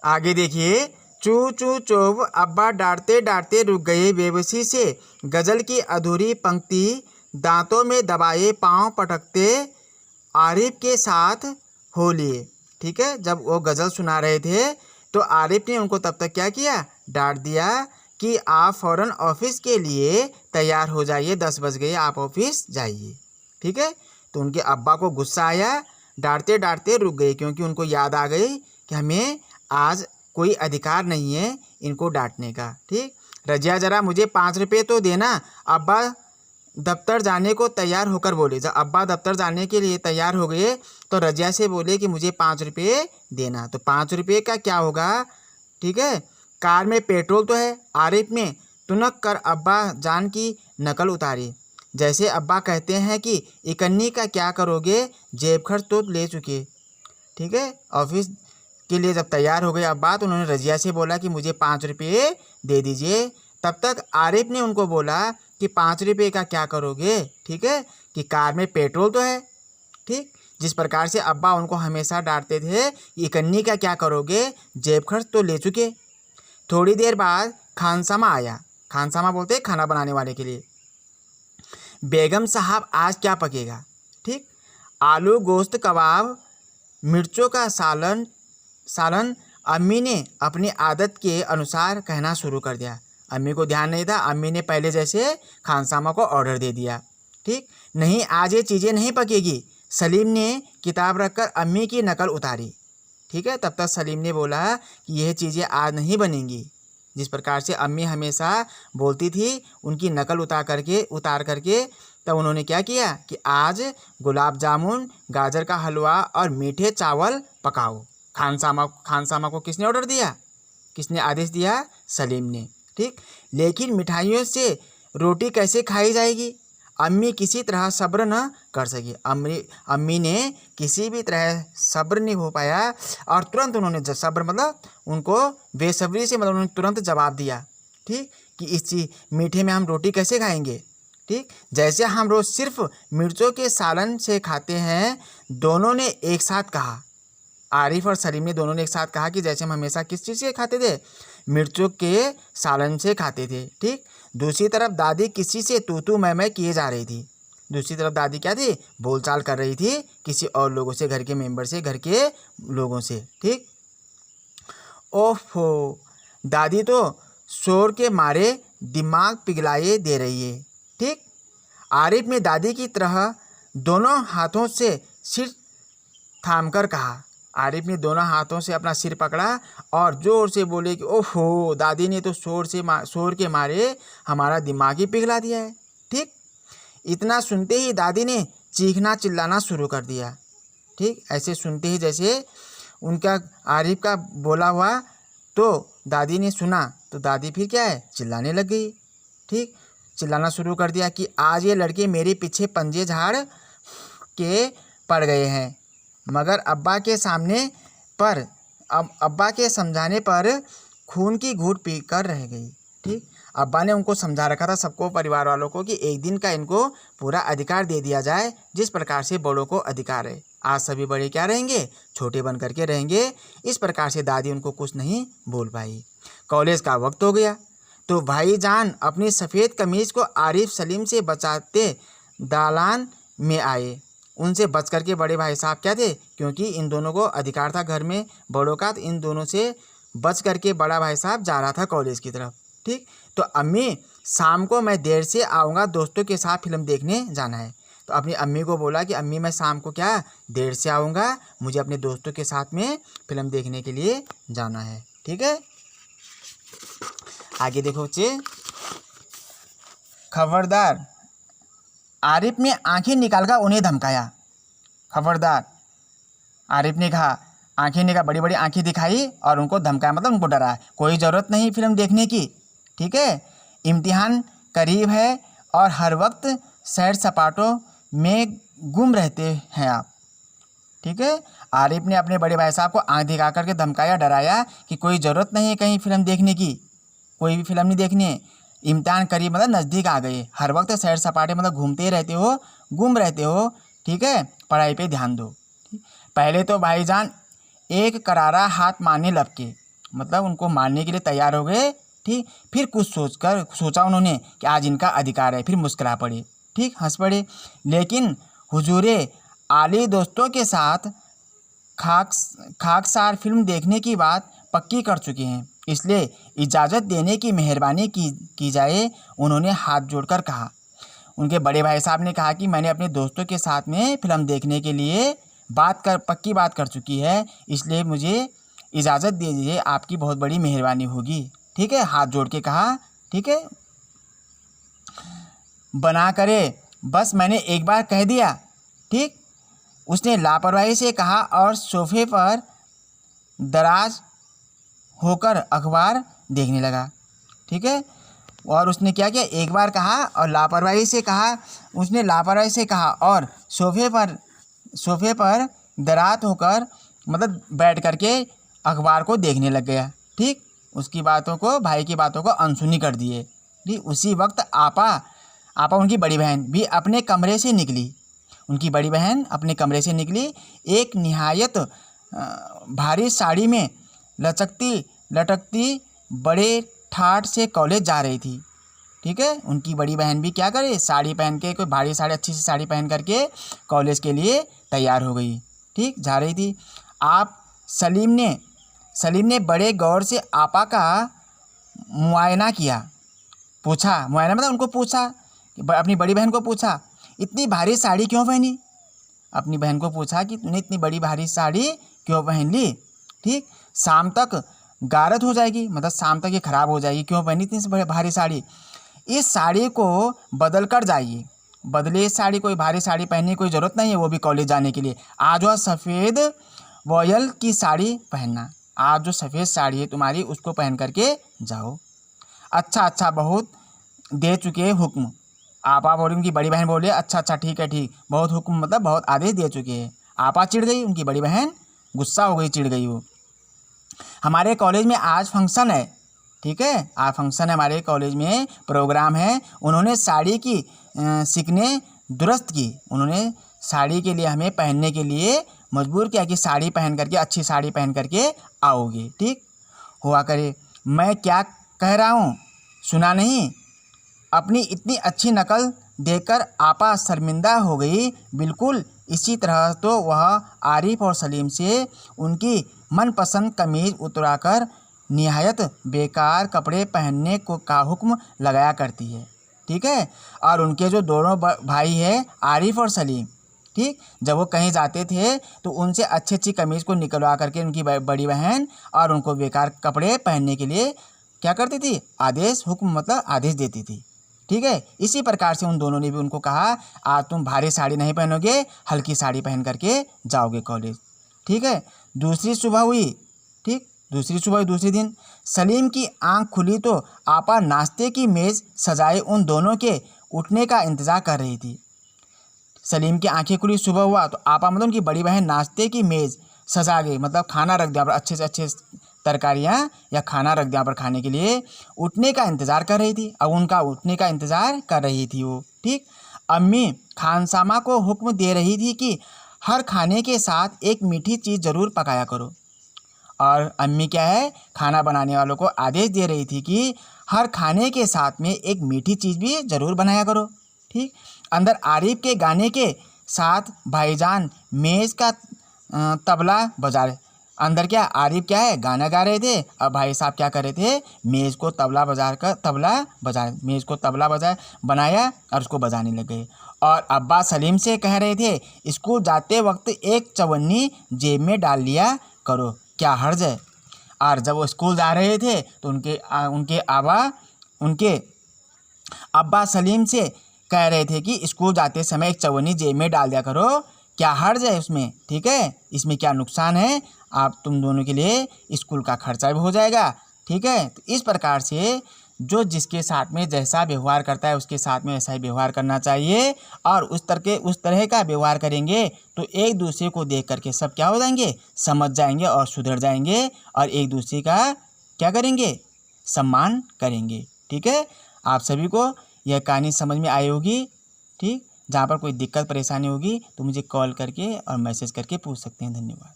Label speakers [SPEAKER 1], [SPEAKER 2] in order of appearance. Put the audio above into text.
[SPEAKER 1] आगे देखिए, चू चू चोब अब्बा डांटते डांटते रुक गए बेबसी से। गजल की अधूरी पंक्ति दांतों में दबाए पांव पटकते आरिफ के साथ हो लिए। ठीक है, जब वो गज़ल सुना रहे थे तो आरिफ ने उनको तब तक क्या किया, डांट दिया कि आप फ़ौरन ऑफिस के लिए तैयार हो जाइए, 10 बज गए, आप ऑफिस जाइए। ठीक है, तो उनके अब्बा को गुस्सा आया, डांटते डांटते रुक गए क्योंकि उनको याद आ गई कि हमें आज कोई अधिकार नहीं है इनको डांटने का। ठीक, रजिया ज़रा मुझे 5 रुपये तो देना। अब्बा दफ्तर जाने को तैयार होकर बोले। जब अब्बा दफ्तर जाने के लिए तैयार हो गए तो रजिया से बोले कि मुझे 5 रुपये देना। तो 5 रुपये का क्या होगा, ठीक है, कार में पेट्रोल तो है। आरिफ ने तुनक कर अब्बा जान की नकल उतारी। जैसे अब्बा कहते हैं कि इकन्नी का क्या करोगे, जेब खर्च तो ले चुके। ठीक है, ऑफिस के लिए जब तैयार हो गए अब्बा तो उन्होंने रजिया से बोला कि मुझे 5 रुपये दे दीजिए। तब तक आरिफ ने उनको बोला कि 5 रुपये का क्या करोगे, ठीक है, कि कार में पेट्रोल तो है। ठीक, जिस प्रकार से अब्बा उनको हमेशा डांटते थे, इकन्नी का क्या करोगे, जेब खर्च तो ले चुके। थोड़ी देर बाद खानसामा आया। खानसामा बोलते हैं खाना बनाने वाले के लिए। बेगम साहब आज क्या पकेगा? ठीक, आलू गोश्त कबाब, मिर्चों का सालन। अम्मी ने अपनी आदत के अनुसार कहना शुरू कर दिया। अम्मी को ध्यान नहीं था, अम्मी ने पहले जैसे खानसामा को ऑर्डर दे दिया। ठीक, नहीं आज ये चीज़ें नहीं पकेगी। सलीम ने किताब रखकर अम्मी की नकल उतारी। ठीक है, तब तक सलीम ने बोला कि यह चीज़ें आज नहीं बनेंगी। जिस प्रकार से अम्मी हमेशा बोलती थी, उनकी नकल उतार करके तब उन्होंने क्या किया कि आज गुलाब जामुन, गाजर का हलवा और मीठे चावल पकाओ। खानसामा को किसने ऑर्डर दिया, किसने आदेश दिया? सलीम ने। ठीक, लेकिन मिठाइयों से रोटी कैसे खाई जाएगी? अम्मी किसी तरह सब्र न कर सकी। अम्मी ने किसी भी तरह सब्र नहीं हो पाया और तुरंत उन्होंने सब्र मतलब उनको बेसब्री से मतलब उन्होंने तुरंत जवाब दिया। ठीक, कि इस चीज़ मीठे में हम रोटी कैसे खाएंगे? ठीक, जैसे हम रोज़ सिर्फ मिर्चों के सालन से खाते हैं। दोनों ने एक साथ कहा, आरिफ और सलीम ने दोनों ने एक साथ कहा कि जैसे हम हमेशा किस चीज़ से खाते थे, मिर्चों के सालन से खाते थे। ठीक, दूसरी तरफ दादी किसी से तू मैं किए जा रही थी। दूसरी तरफ दादी क्या थी, बोलचाल कर रही थी किसी और लोगों से, घर के मेंबर से, घर के लोगों से। ठीक, ओफो, दादी तो शोर के मारे दिमाग पिघलाए दे रही है। ठीक, आरिफ ने दादी की तरह दोनों हाथों से सिर थामकर कहा। आरिफ ने दोनों हाथों से अपना सिर पकड़ा और ज़ोर से बोले कि ओहो, दादी ने तो शोर के मारे हमारा दिमाग ही पिघला दिया है। ठीक, इतना सुनते ही दादी ने चीखना चिल्लाना शुरू कर दिया। ठीक, ऐसे सुनते ही जैसे उनका आरिफ का बोला हुआ तो दादी ने सुना तो दादी फिर क्या है, चिल्लाने लग गई। ठीक, चिल्लाना शुरू कर दिया कि आज ये लड़के मेरे पीछे पंजे झाड़ के पड़ गए हैं, मगर अब्बा के समझाने पर खून की घूंट पी कर रह गई। ठीक, अब्बा ने उनको समझा रखा था, सबको, परिवार वालों को, कि एक दिन का इनको पूरा अधिकार दे दिया जाए, जिस प्रकार से बड़ों को अधिकार है। आज सभी बड़े क्या रहेंगे, छोटे बन करके रहेंगे। इस प्रकार से दादी उनको कुछ नहीं बोल पाई। कॉलेज का वक्त हो गया तो भाईजान अपनी सफ़ेद कमीज़ को आरिफ सलीम से बचाते दालान में आए। उनसे बच करके बड़े भाई साहब क्या थे, क्योंकि इन दोनों को अधिकार था घर में बड़ों का, तो इन दोनों से बच करके बड़ा भाई साहब जा रहा था कॉलेज की तरफ। ठीक, तो अम्मी शाम को मैं देर से आऊँगा, दोस्तों के साथ फिल्म देखने जाना है। तो अपनी अम्मी को बोला कि अम्मी मैं शाम को क्या देर से आऊँगा, मुझे अपने दोस्तों के साथ में फिल्म देखने के लिए जाना है। ठीक है, आगे देखो बच्चे। खबरदार, आरिफ ने आंखें निकालकर उन्हें धमकाया। खबरदार, आरिफ ने कहा, आंखें निकाल, बड़ी बड़ी आंखें दिखाई और उनको धमकाया, मतलब उनको डराया। कोई ज़रूरत नहीं फिल्म देखने की। ठीक है, इम्तिहान करीब है और हर वक्त सैर सपाटों में गुम रहते हैं आप। ठीक है, आरिफ ने अपने बड़े भाई साहब को आंख दिखा करके धमकाया, डराया कि कोई ज़रूरत नहीं है कहीं फिल्म देखने की, कोई भी फिल्म नहीं देखनी है। इम्तिहान करीब मतलब नज़दीक आ गए, हर वक्त सैर सपाटे मतलब घूमते रहते हो, गुम रहते हो। ठीक है, पढ़ाई पे ध्यान दो। पहले तो भाईजान एक करारा हाथ मारने लपके। मतलब उनको मारने के लिए तैयार हो गए। ठीक, फिर कुछ सोचा उन्होंने कि आज इनका अधिकार है, फिर मुस्कुरा पड़े। ठीक, हंस पड़े। लेकिन हुजूरे आली दोस्तों के साथ खाकसार फिल्म देखने की बात पक्की कर चुके हैं, इसलिए इजाज़त देने की मेहरबानी की जाए। उन्होंने हाथ जोड़कर कहा। उनके बड़े भाई साहब ने कहा कि मैंने अपने दोस्तों के साथ में फिल्म देखने के लिए पक्की बात कर चुकी है, इसलिए मुझे इजाज़त दे दीजिए, आपकी बहुत बड़ी मेहरबानी होगी। ठीक है, हाथ जोड़ के कहा। ठीक है, बना करे बस मैंने एक बार कह दिया। ठीक, उसने लापरवाही से कहा और सोफे पर दराज होकर अखबार देखने लगा। ठीक है, और उसने क्या किया, एक बार कहा और लापरवाही से कहा, उसने लापरवाही से कहा और सोफे पर दराज होकर मतलब बैठ करके अखबार को देखने लग गया। ठीक, उसकी बातों को, भाई की बातों को अनसुनी कर दिए। ठीक, उसी वक्त आपा उनकी बड़ी बहन भी अपने कमरे से निकली। उनकी बड़ी बहन अपने कमरे से निकली। एक निहायत भारी साड़ी में लटकती बड़े ठाठ से कॉलेज जा रही थी। ठीक है, उनकी बड़ी बहन भी क्या करे, साड़ी पहन के, कोई भारी साड़ी, अच्छी सी साड़ी पहन करके कॉलेज के लिए तैयार हो गई। ठीक, जा रही थी। सलीम ने बड़े गौर से आपा का मुआयना किया। मुआयना मतलब उनको पूछा, अपनी बड़ी बहन को पूछा, इतनी भारी साड़ी क्यों पहनी। अपनी बहन को पूछा कि तुमने इतनी बड़ी भारी साड़ी क्यों पहन ली। ठीक, शाम तक गारत हो जाएगी, मतलब शाम तक ये खराब हो जाएगी, क्यों पहनी इतनी भारी साड़ी। इस साड़ी को बदल कर जाइए। बदले इस साड़ी, कोई भारी साड़ी पहनने की कोई ज़रूरत नहीं है, वो भी कॉलेज जाने के लिए। आज वह सफ़ेद वॉयल की साड़ी पहनना, आज जो सफ़ेद साड़ी है तुम्हारी उसको पहन करके जाओ। अच्छा, बहुत दे चुके हुक्म। आपा बोली, उनकी बड़ी बहन बोले, अच्छा ठीक है, ठीक, बहुत हुक्म मतलब बहुत आदेश दे चुके हैं। आपा चिढ़ गई, उनकी बड़ी बहन गुस्सा हो गई, चिढ़ गई वो। हमारे कॉलेज में आज फंक्शन है। ठीक है, आज फंक्शन है, हमारे कॉलेज में प्रोग्राम है। उन्होंने साड़ी की सिकने दुरुस्त की। उन्होंने साड़ी के लिए हमें पहनने के लिए मजबूर किया कि साड़ी पहन करके, अच्छी साड़ी पहन करके आओगे। ठीक, हुआ करे। मैं क्या कह रहा हूँ सुना नहीं। अपनी इतनी अच्छी नकल देखकर आपा शर्मिंदा हो गई। बिल्कुल इसी तरह तो वह आरिफ और सलीम से उनकी मनपसंद कमीज उतराकर निहायत बेकार कपड़े पहनने को का हुक्म लगाया करती है। ठीक है, और उनके जो दोनों भाई हैं आरिफ और सलीम, ठीक, जब वो कहीं जाते थे तो उनसे अच्छी कमीज़ को निकलवा करके उनकी बड़ी बहन और उनको बेकार कपड़े पहनने के लिए क्या करती थी, हुक्म मतलब आदेश देती थी। ठीक है, इसी प्रकार से उन दोनों ने भी उनको कहा, आज तुम भारी साड़ी नहीं पहनोगे, हल्की साड़ी पहन करके जाओगे कॉलेज। ठीक है, दूसरी सुबह हुई। ठीक, दूसरे दिन सलीम की आंख खुली तो आपा नाश्ते की मेज़ सजाए उन दोनों के उठने का इंतज़ार कर रही थी। सलीम की आंखें खुली, सुबह हुआ तो आपा मतलब उनकी बड़ी बहन नाश्ते की मेज़ सजा गई, मतलब खाना रख दिया पर अच्छे से अच्छे तरकारियाँ या खाना रख दिया पर खाने के लिए उठने का इंतज़ार कर रही थी। अब उनका उठने का इंतज़ार कर रही थी वो। ठीक, अम्मी खानसामा को हुक्म दे रही थी कि हर खाने के साथ एक मीठी चीज़ ज़रूर पकाया करो। और अम्मी क्या है, खाना बनाने वालों को आदेश दे रही थी कि हर खाने के साथ में एक मीठी चीज़ भी ज़रूर बनाया करो। ठीक, अंदर आरिफ के गाने के साथ भाईजान मेज़ का तबला बजा रहे। अंदर क्या आरिफ क्या है, गाना गा रहे थे, और भाई साहब क्या कर रहे थे, मेज़ को तबला बनाया और उसको बजाने लग गए। और अब्बा सलीम से कह रहे थे, स्कूल जाते वक्त एक चवन्नी जेब में डाल लिया करो, क्या हर्ज है। और जब वो स्कूल जा रहे थे तो उनके अब्बा सलीम से कह रहे थे कि स्कूल जाते समय एक चवन्नी जेब में डाल दिया करो, क्या हर्ज है उसमें। ठीक है, इसमें क्या नुकसान है, आप तुम दोनों के लिए स्कूल का खर्चा भी हो जाएगा। ठीक है, तो इस प्रकार से जो जिसके साथ में जैसा व्यवहार करता है उसके साथ में वैसा ही व्यवहार करना चाहिए। और उस तरह का व्यवहार करेंगे तो एक दूसरे को देख करके सब क्या हो जाएंगे, समझ जाएंगे और सुधर जाएंगे और एक दूसरे का क्या करेंगे, सम्मान करेंगे। ठीक है, आप सभी को यह कहानी समझ में आई होगी। ठीक, जहाँ पर कोई दिक्कत परेशानी होगी तो मुझे कॉल करके और मैसेज करके पूछ सकते हैं। धन्यवाद।